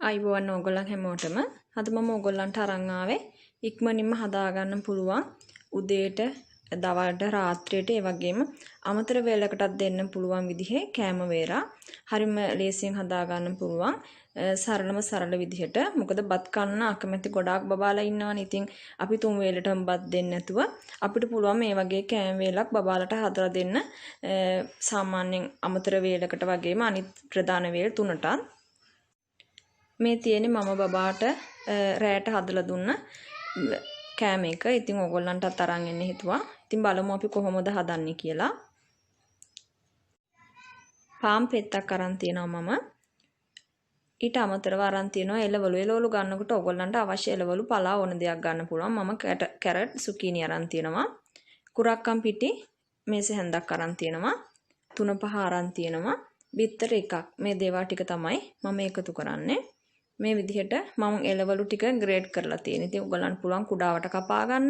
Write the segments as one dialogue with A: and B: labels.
A: අයිබෝවන් ඕගොල්ලන් හැමෝටම අද මම ඕගොල්ලන්ට අරන් ආවේ ඉක්මනින්ම හදා ගන්න පුළුවන් උදේට දවල්ට රාත්‍රියට ඒ වගේම අමතර වේලකටත් දෙන්න පුළුවන් විදිහේ කෑම වේරා හරිම ලේසියෙන් හදා ගන්න පුළුවන් සරල විදිහට මොකද බත් කන්න අකමැති ගොඩාක් බබාලා ඉන්නවනේ ඉතින් අපි තුන් වේලටම බත් දෙන්නේ නැතුව අපිට පුළුවන් මේ වගේ කෑම වේලක් බබාලට හදලා දෙන්න සාමාන්‍යයෙන් අමතර වේලකට වගේම අනිත් ප්‍රධාන වේල් තුනටත් මේ තියෙන්නේ මම බබාට රැයට හදලා දුන්න කෑම එක. ඉතින් ඕගොල්ලන්ටත් අරන් එන්න හිතුවා. ඉතින් බලමු අපි කොහොමද හදන්නේ කියලා. පාන් පෙත්තක් අරන් තියනවා මම. ඊට අමතරව අරන් තියනවා එළවලු. එළවලු ගන්නකොට ඕගොල්ලන්ට අවශ්‍ය එළවලු පලා ඕන දෙයක් ගන්න පුළුවන්. මම කැරට් සුකීනි අරන් තියනවා. කුරක්කම් පිටි මේස හැන්දක් අරන් තියනවා. 3-5 අරන් තියනවා. බිත්තර එකක්. මේ දේවල් ටික තමයි මම එකතු කරන්නේ. මේ විදිහට මම එළවලු ටික ග්‍රේඩ් කරලා තියෙනවා. ඉතින් ඔයගලන්ට පුළුවන් කුඩාවට කපා ගන්න.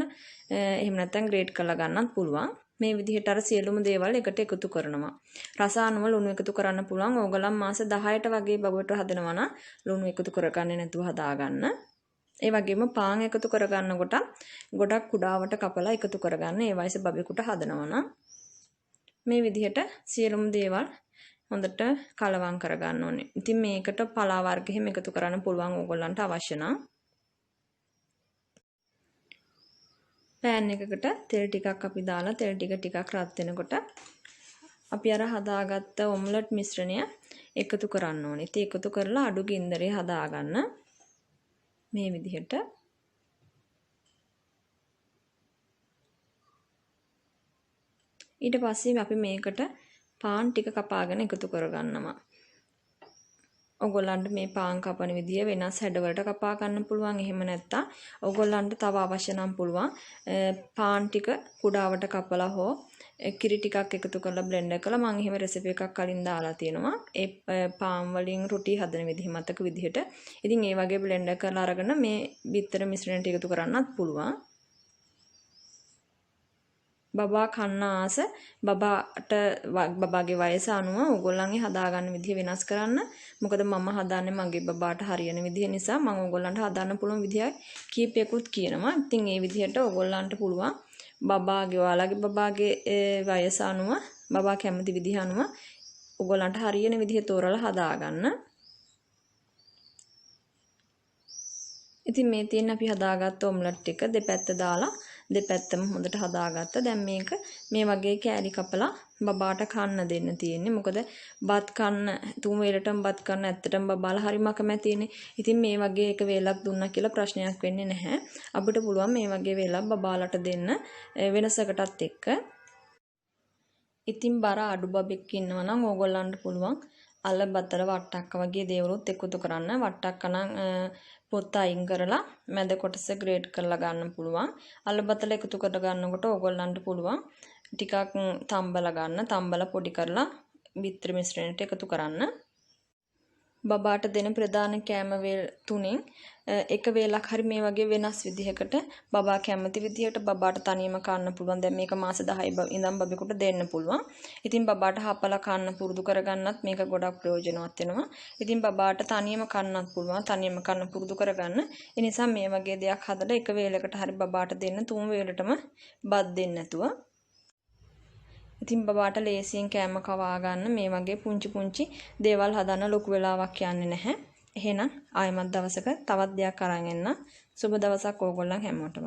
A: එහෙම නැත්නම් ග්‍රේඩ් කරලා ගන්නත් පුළුවන්. මේ විදිහට අර සියලුම දේවල් එකට එකතු කරනවා. රස අනුව ලුණු එකතු කරන්න පුළුවන්. ඕගලන් මාස 10ට වගේ බබුවට හදනවා නම් ලුණු එකතු කරගන්නේ නැතුව හදා ගන්න. ඒ වගේම පාන් එකතු කරගන්නකොට ගොඩක් කුඩාවට කපලා එකතු කරගන්න. ඒ වයස බබෙකුට හදනවා නම් මේ විදිහට සියලුම දේවල් හොඳට කලවම් කරගන්න ඕනේ. ඉතින් මේකට පලා වර්ග එහෙම එකතු කරන්න පුළුවන් ඕගොල්ලන්ට අවශ්‍ය නම්. පෑන් එකකට තෙල් ටිකක් අපි දාලා තෙල් ටිකක් රත් වෙනකොට අපි අර හදාගත්ත ඔම්ලට් මිශ්‍රණය එකතු කරන්න ඕනේ. ඉතින් එකතු කරලා අඩු ගින්දරේ හදාගන්න. මේ විදිහට ඊට පස්සේ අපි මේකට පාන් ටික කපාගෙන එකතු කරගන්නවා. ඔයගොල්ලන්ට මේ පාන් කපන විදිය වෙනස් හැඩවලට කපා ගන්න පුළුවන්. එහෙම නැත්නම් ඔයගොල්ලන්ට තව අවශ්‍ය නම් පුළුවන් පාන් ටික කුඩාවට කපලා හෝ කිරි ටිකක් එකතු කරලා බ්ලෙන්ඩර් කරලා මම එහෙම රෙසිපි එකක් කලින් දාලා තියෙනවා. ඒ පාන් වලින් රොටි හදන විදිහ මතක විදිහට. ඉතින් ඒ වගේ බ්ලෙන්ඩර් කරලා අරගෙන මේ බිත්තර මිශ්‍රණයට එකතු කරන්නත් පුළුවන්. බබා කන්න ආස බබාගේ වයස අනුව ඕගොල්ලන්ගේ හදාගන්න විදිහ වෙනස් කරන්න. මොකද මම හදාන්නේ මගේ බබාට හරියන විදිහ නිසා මම ඕගොල්ලන්ට හදාන්න පුළුවන් විදිහ කීපයකුත් කියනවා. ඉතින් ඒ විදිහට ඕගොල්ලන්ට පුළුවන් ඔයාලගේ බබාගේ වයස අනුව බබා කැමති විදිහ අනුව ඕගොල්ලන්ට හරියන විදිහ තෝරලා හදාගන්න. ඉතින් මේ තියෙන අපි හදාගත්ත ඔම්ලට් එක දෙපැත්ත දාලා දෙපැත්තම හොඳට හදාගත්තා. දැන් මේක මේ වගේ කෑලි කපලා බබාට කන්න දෙන්න තියෙන්නේ. මොකද බත් කන්න තුන් වේලටම බත් කන්න ඇත්තටම බබාලා හරිම කැමතිනේ. ඉතින් මේ වගේ එක වේලක් දුන්නා කියලා ප්‍රශ්නයක් වෙන්නේ නැහැ. අපිට පුළුවන් මේ වගේ වේලක් බබාලට දෙන්න වෙනසකටත් එක්ක. ඉතින් බර අඩු බබෙක් ඉන්නවා නම් ඕගොල්ලන්ට පුළුවන් අල බතල වට්ටක්ක වගේ දේවලුත් එකතු කරන්න. වට්ටක්ක නම් පොත්ත අයින් කරලා මැද කොටස ග්‍රේඩ් කරලා ගන්න පුළුවන්. අල බතල එකතු කර ගන්නකොට ඕගොල්ලන්ට පුළුවන් ටිකක් තම්බලා ගන්න. තම්බලා පොඩි කරලා බිත්තර මිශ්‍රණයට එකතු කරන්න. බබාට දෙන ප්‍රධාන කෑම වේල් තුනෙන් එක වේලක් හරි මේ වගේ වෙනස් විදිහකට බබා කැමති විදිහට බබාට තනියම කන්න පුළුවන්. දැන් මේක මාස 10 ඉඳන් බබෙකුට දෙන්න පුළුවන්. ඉතින් බබාට හපලා කන්න පුරුදු කරගන්නත් මේක ගොඩක් ප්‍රයෝජනවත් වෙනවා. ඉතින් බබාට තනියම කන්නත් පුළුවන්. තනියම කන්න පුරුදු කරගන්න. ඒ නිසා මේ වගේ දෙයක් හදලා එක වේලකට හරි බබාට දෙන්න තුන් වේලටම බත් දෙන්න නැතුව. ඉතින් බබාට ලේසියෙන් කෑම කවා ගන්න මේ වගේ පුංචි දේවල් හදන්න ලොකු වෙලාවක් යන්නේ නැහැ. එහෙනම් ආයෙමත් දවසක තවත් දෙයක් අරන් එන්න. සුබ දවසක් ඕගොල්ලන් හැමෝටම.